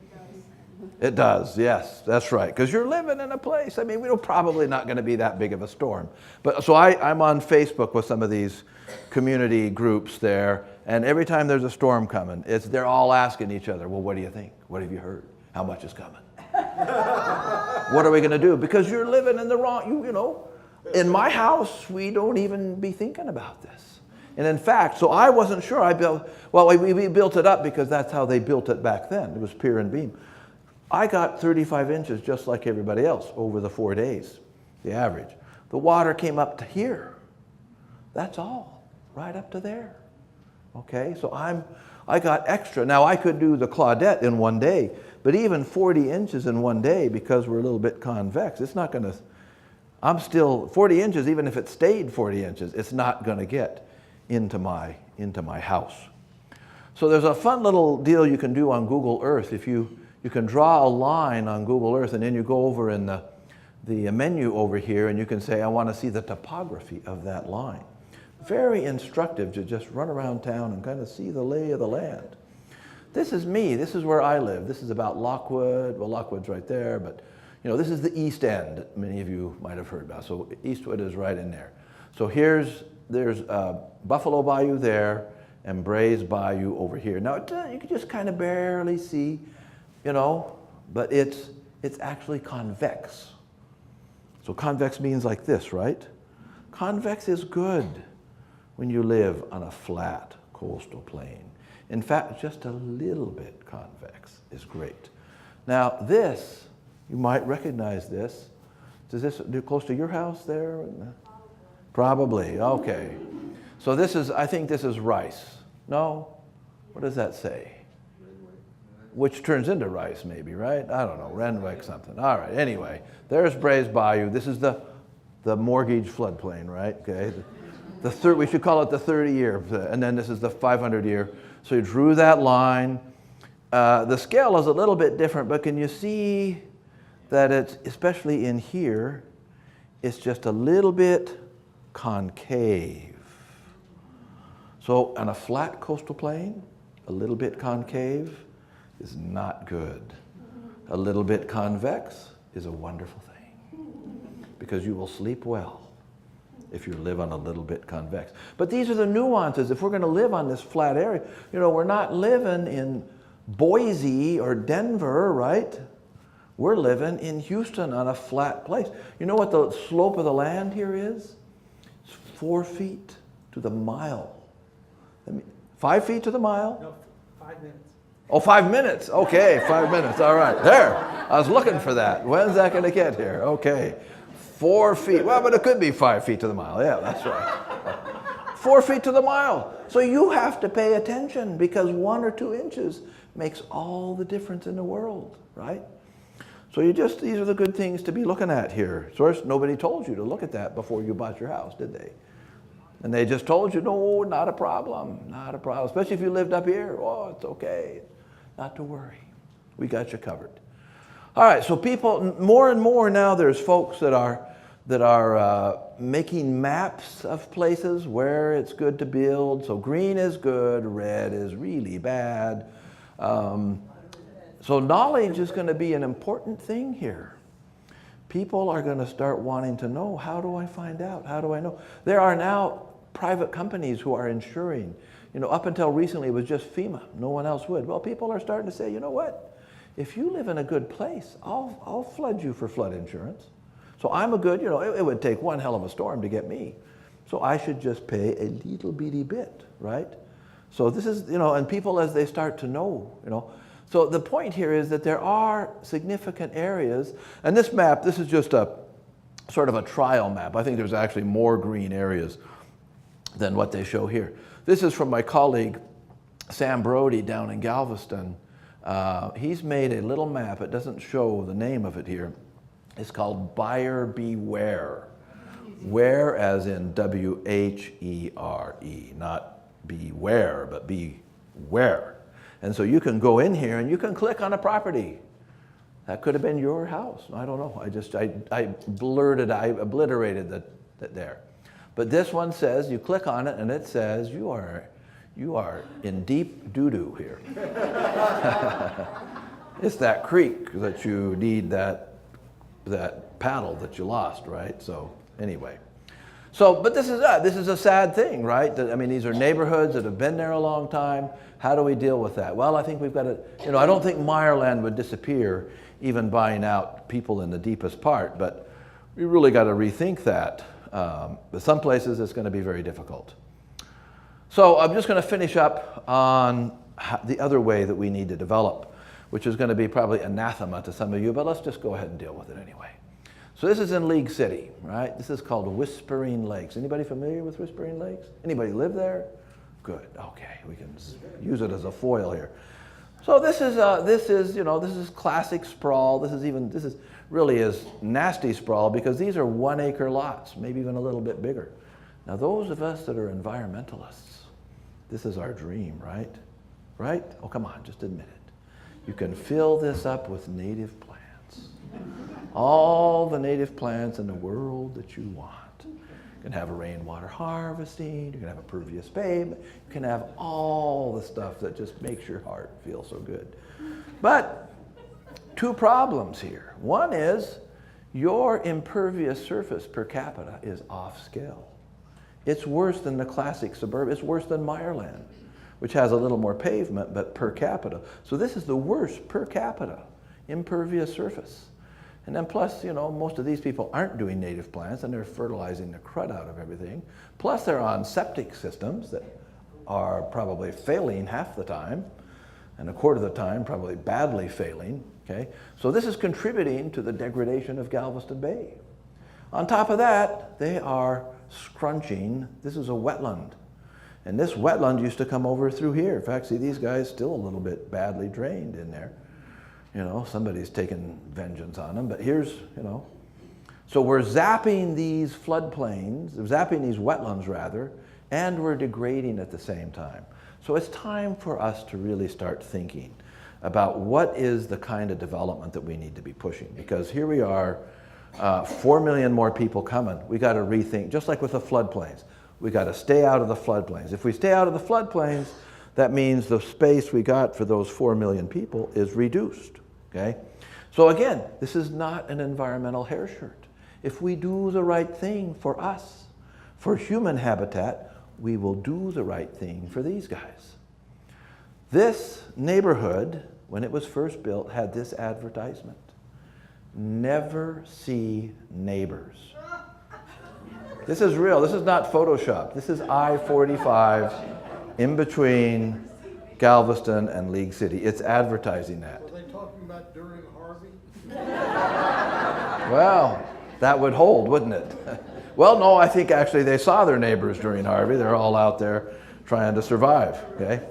Speaker 1: it does, yes, that's right, because you're living in a place, I mean, we're probably not going to be that big of a storm. But so I'm on Facebook with some of these community groups there, and every time there's a storm coming, they're all asking each other, well, what do you think? What have you heard? How much is coming? What are we going to do? Because you're living in the wrong, you know, in my house, we don't even be thinking about this. And in fact, so I wasn't sure. We built it up because that's how they built it back then. It was pier and beam. I got 35 inches just like everybody else over the 4 days, the average. The water came up to here. That's all, right up to there. Okay, so I got extra. Now I could do the Claudette in 1 day, but even 40 inches in 1 day, because we're a little bit convex, it's not gonna, I'm still, 40 inches, even if it stayed 40 inches, it's not gonna get into my house. So there's a fun little deal you can do on Google Earth. If you can draw a line on Google Earth, and then you go over in the menu over here, and you can say, I want to see the topography of that line. Very instructive to just run around town and kind of see the lay of the land. This is me. This is where I live. This is about Lockwood. Well, Lockwood's right there, but you know, this is the East End. Many of you might have heard about. So Eastwood is right in there. So there's Buffalo Bayou there and Brays Bayou over here. Now you can just kind of barely see, you know, but it's actually convex. So convex means like this, right? Convex is good when you live on a flat coastal plain. In fact, just a little bit convex is great. Now this, you might recognize this. Does this do close to your house there? Probably, okay. So I think this is rice. No? What does that say? Which turns into rice maybe, right? I don't know, Renwick something. All right, anyway, there's Brays Bayou. This is the mortgage floodplain, right? Okay. We should call it the 30-year, and then this is the 500-year. So you drew that line. The scale is a little bit different, but can you see that it's, especially in here, it's just a little bit concave. So on a flat coastal plain, a little bit concave is not good. A little bit convex is a wonderful thing because you will sleep well if you live on a little bit convex. But these are the nuances. If we're going to live on this flat area, you know, we're not living in Boise or Denver, right? We're living in Houston on a flat place. You know what the slope of the land here is? It's 4 feet to the mile. 5 feet to the mile?
Speaker 4: No, 5 minutes.
Speaker 1: Oh, 5 minutes. Okay, 5 minutes. All right. There. I was looking for that. When's that going to get here? Okay. 4 feet. Well, but it could be 5 feet to the mile. Yeah, that's right. 4 feet to the mile. So So you have to pay attention because 1 or 2 inches makes all the difference in the world, right? So these are the good things to be looking at here. First, nobody told you to look at that before you bought your house, did they? And they just told you, no, not a problem, not a problem. Especially if you lived up here, oh, it's okay, not to worry. We got you covered. All right, so people, more and more now, there's folks that are making maps of places where it's good to build. So green is good, red is really bad. So knowledge is going to be an important thing here. People are going to start wanting to know, how do I find out? How do I know? There are now private companies who are insuring. You know, up until recently it was just FEMA. No one else would. Well, people are starting to say, you know what? If you live in a good place, I'll flood you for flood insurance. So I'm a good, you know, it would take one hell of a storm to get me. So I should just pay a little bitty bit, right? So this is, you know, and people as they start to know, you know. So the point here is that there are significant areas, and this map, this is just a sort of a trial map. I think there's actually more green areas than what they show here. This is from my colleague, Sam Brody, down in Galveston. He's made a little map. It doesn't show the name of it here. It's called Buyer Beware. Where as in W-H-E-R-E, not beware, but beware. And so you can go in here and you can click on a property. That could have been your house. I don't know. I obliterated that there. But this one says, you click on it and it says, you are in deep doo-doo here. It's that creek that you need that paddle that you lost, right? So anyway. So, but this is a sad thing, right? I mean, these are neighborhoods that have been there a long time. How do we deal with that? Well, I think we've got to, you know, I don't think Meyerland would disappear even buying out people in the deepest part, but we really got to rethink that. But some places it's going to be very difficult. So I'm just going to finish up on the other way that we need to develop, which is going to be probably anathema to some of you, but let's just go ahead and deal with it anyway. So this is in League City, right? This is called Whispering Lakes. Anybody familiar with Whispering Lakes? Anybody live there? Good. Okay, we can use it as a foil here. So this is classic sprawl. This is really is nasty sprawl because these are 1 acre lots, maybe even a little bit bigger. Now those of us that are environmentalists, this is our dream, right? Right? Oh, come on, just admit it. You can fill this up with native plants. All the native plants in the world that you want. You can have a rainwater harvesting, you can have a pervious pavement, you can have all the stuff that just makes your heart feel so good. But 2 problems here. One is your impervious surface per capita is off scale. It's worse than the classic suburb. It's worse than Meyerland, which has a little more pavement, but per capita. So this is the worst per capita impervious surface. And then plus, you know, most of these people aren't doing native plants and they're fertilizing the crud out of everything. Plus they're on septic systems that are probably failing half the time and a quarter of the time probably badly failing, okay? So this is contributing to the degradation of Galveston Bay. On top of that, they are scrunching, this is a wetland. And this wetland used to come over through here. In fact, see these guys still a little bit badly drained in there. You know, somebody's taking vengeance on them, but here's, you know. So we're zapping these floodplains, zapping these wetlands rather, and we're degrading at the same time. So it's time for us to really start thinking about what is the kind of development that we need to be pushing. Because here we are, 4 million more people coming. We got to rethink, just like with the floodplains. We got to stay out of the floodplains. If we stay out of the floodplains, that means the space we got for those 4 million people is reduced. Okay? So again, this is not an environmental hair shirt. If we do the right thing for us, for human habitat, we will do the right thing for these guys. This neighborhood, when it was first built, had this advertisement. Never see neighbors. This is real. This is not Photoshop. This is I-45 in between Galveston and League City. It's advertising that.
Speaker 4: Were they talking about during Harvey?
Speaker 1: Well, that would hold, wouldn't it? Well, no, I think actually they saw their neighbors during Harvey. They're all out there trying to survive, okay?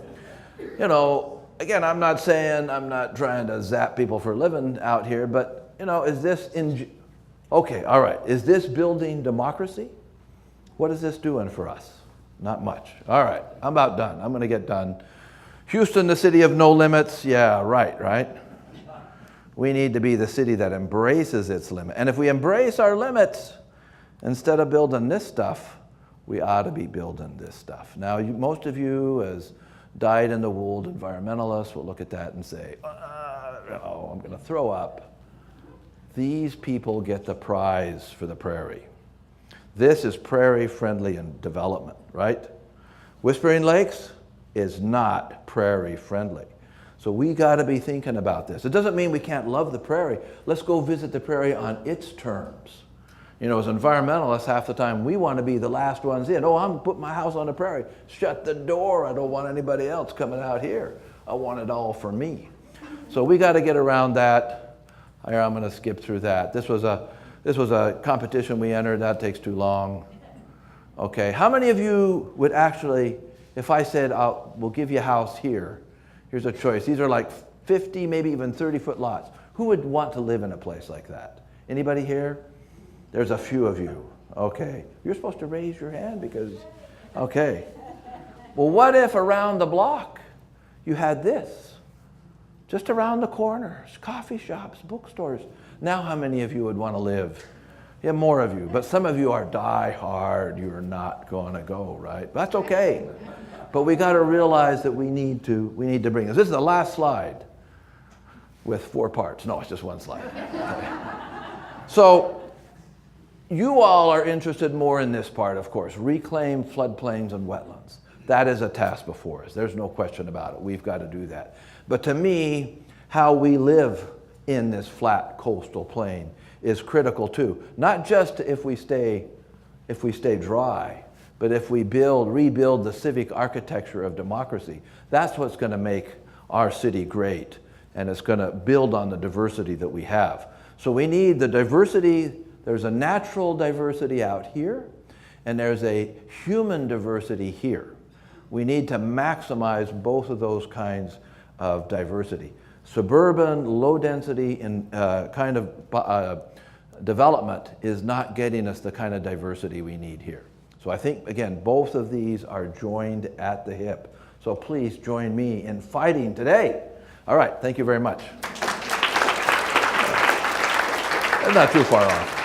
Speaker 1: You know, again, I'm not saying I'm not trying to zap people for a living out here, but, you know, is this okay, all right. Is this building democracy? What is this doing for us? Not much. All right, I'm about done. I'm going to get done. Houston, the city of no limits. Yeah, right? We need to be the city that embraces its limit. And if we embrace our limits, instead of building this stuff, we ought to be building this stuff. Now, most of you, as dyed-in-the-wool environmentalists, will look at that and say, oh, I'm going to throw up. These people get the prize for the prairie. This is prairie-friendly and development, right? Whispering Lakes is not prairie-friendly. So we got to be thinking about this. It doesn't mean we can't love the prairie. Let's go visit the prairie on its terms. You know, as environmentalists, half the time we want to be the last ones in. Oh, I'm going to put my house on the prairie. Shut the door. I don't want anybody else coming out here. I want it all for me. So we got to get around that. Here, I'm going to skip through that. This was a competition we entered. That takes too long. Okay, how many of you would actually, if I said, we'll give you a house here, here's a choice. These are like 50, maybe even 30-foot lots. Who would want to live in a place like that? Anybody here? There's a few of you. Okay, you're supposed to raise your hand because, okay. Well, what if around the block you had this? Just around the corners, coffee shops, bookstores. Now how many of you would want to live? Yeah, more of you, but some of you are die-hard. You're not going to go, right? That's okay. But we got to realize that we need to bring this. This is the last slide with 4 parts. No, it's just one slide. Okay. So you all are interested more in this part, of course, reclaim floodplains and wetlands. That is a task before us. There's no question about it. We've got to do that. But to me, how we live in this flat coastal plain is critical too. Not just if we stay dry, but if we rebuild the civic architecture of democracy. That's what's going to make our city great, and it's going to build on the diversity that we have. So we need the diversity. There's a natural diversity out here, and there's a human diversity here. We need to maximize both of those kinds of diversity. Suburban, low-density kind of development is not getting us the kind of diversity we need here. So I think, again, both of these are joined at the hip. So please join me in fighting today. All right, thank you very much. That's not too far off.